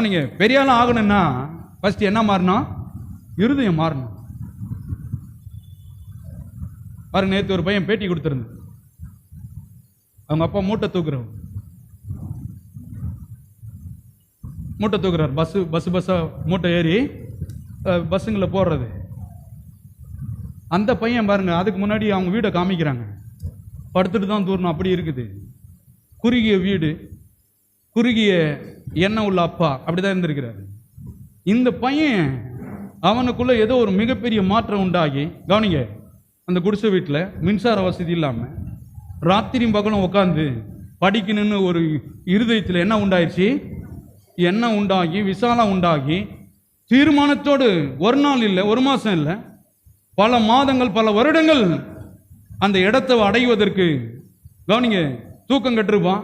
நீங்க பெரிய ஆள் ஆகணும்னா ஃபர்ஸ்ட் என்ன மாறணும்? இருதயம் மாறணும். பாருங்க, நேற்று ஒரு பையன் பேட்டி கொடுத்திருந்தேன். அவங்க அப்பா மூட்டை தூக்குறார், பஸ்ஸா மூட்டை ஏறி பஸ்ஸுங்களை போடுறது. அந்த பையன் பாருங்க, அதுக்கு முன்னாடி அவங்க வீடை காமிக்கிறாங்க, படுத்துட்டு தான் தூரணும், அப்படி இருக்குது. குறுகிய வீடு, குறுகிய எண்ணம் உள்ள அப்பா, அப்படிதான் இருந்திருக்கிறாரு. இந்த பையன் அவனுக்குள்ள ஏதோ ஒரு மிகப்பெரிய மாற்றம் உண்டாகி, கவனிங்க, அந்த குடிசை வீட்டில் மின்சார வசதி இல்லாமல் ராத்திரியும் பகலும் உட்காந்து படிக்கணும்னு ஒரு இருதயத்தில் என்ன உண்டாயிடுச்சு? எண்ணம் உண்டாகி, விசாலம் உண்டாகி, தீர்மானத்தோடு ஒரு நாள் இல்லை, ஒரு மாதம் இல்லை, பல மாதங்கள், பல வருடங்கள் அந்த இடத்தை அடைவதற்கு, கவனிங்க, தூக்கம் கட்டிருப்பான்,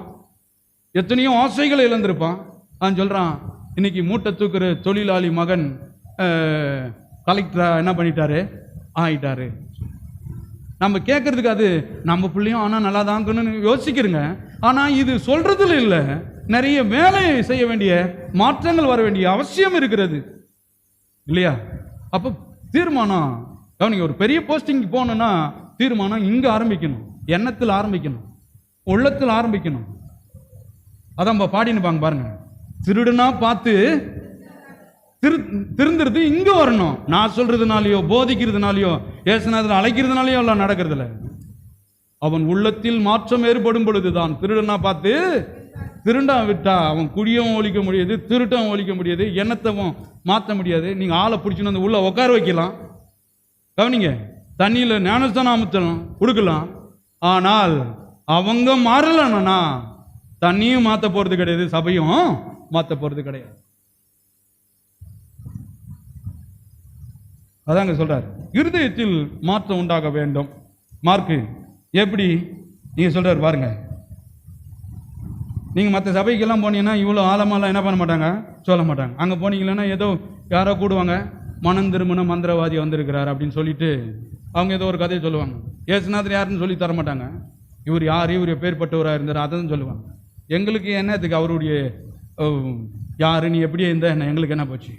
எத்தனையோ ஆசைகளை இழந்திருப்பான். அவன் சொல்றான், இன்னைக்கு மூட்டை தூக்குற தொழிலாளி மகன் கலெக்டரா என்ன பண்ணிட்டாரு? ஆயிட்டாரு. நம்ம கேட்கறதுக்கு அது நம்ம பிள்ளையும் ஆனா நல்லா தாங்கன்னு யோசிக்கிறங்க. ஆனா இது சொல்றதுல இல்ல, நிறைய வேலை செய்ய வேண்டிய, மாற்றங்கள் வர வேண்டிய அவசியம் இருக்கிறது இல்லையா? அப்ப தீர்மானம், கவனிங்க, ஒரு பெரிய போஸ்டிங் போகணும்னா தீர்மானம் இங்க ஆரம்பிக்கணும், எண்ணத்தில் ஆரம்பிக்கணும், உள்ளத்தில் ஆரம்பிக்கணும். அதான் பாடினுப்பாங்க பாருங்க, திருடுனா பார்த்து திருந்துறது இங்க வரணும். நான் சொல்றதுனாலயோ, போதிக்கிறதுனாலயோ, ஏசுநாதர் அழைக்கிறதுனாலயோ எல்லாம் நடக்கிறதுல. அவன் உள்ளத்தில் மாற்றம் ஏற்படும் பொழுதுதான். திருடனா பார்த்து திருண்டா விட்டா அவன் குடியும் ஒழிக்க முடியாது, திருட்டம் ஒழிக்க முடியாது, எண்ணத்தவும் மாற்ற முடியாது. நீங்க ஆளை பிடிச்சுன்னு வந்து உள்ள உட்கார வைக்கலாம், கவனிங்க, தண்ணியில ஞானஸ்தானம் கொடுக்கலாம். ஆனால் அவங்க மாறலன்னா தண்ணியும் மாற்ற போறது கிடையாது, சபையும் மாற்ற போறது கிடையாது. அதாங்க சொல்றாரு, இருதயத்தில் மாற்றம் உண்டாக வேண்டும். மார்க்கு எப்படி நீங்க சொல்றாரு பாருங்க. நீங்க மற்ற சபைக்கெல்லாம் போனீங்கன்னா இவ்வளோ ஆழமாலாம் என்ன பண்ண மாட்டாங்க, சொல்ல மாட்டாங்க. அங்கே போனீங்கன்னா ஏதோ யாரோ கூடுவாங்க, மனம் திரும்பின மந்திரவாதி வந்திருக்கிறார் அப்படின்னு சொல்லிட்டு அவங்க ஏதோ ஒரு கதையை சொல்லுவாங்க. ஏசுநாதர் யாருன்னு சொல்லி தர மாட்டாங்க. இவர் யார், இவர் பேர்பட்டவராக இருந்தார், அதான் சொல்லுவாங்க. எங்களுக்கு என்னத்துக்கு அவருடைய யாரு, நீ எப்படியே இருந்தா என்ன, எங்களுக்கு என்ன போச்சு?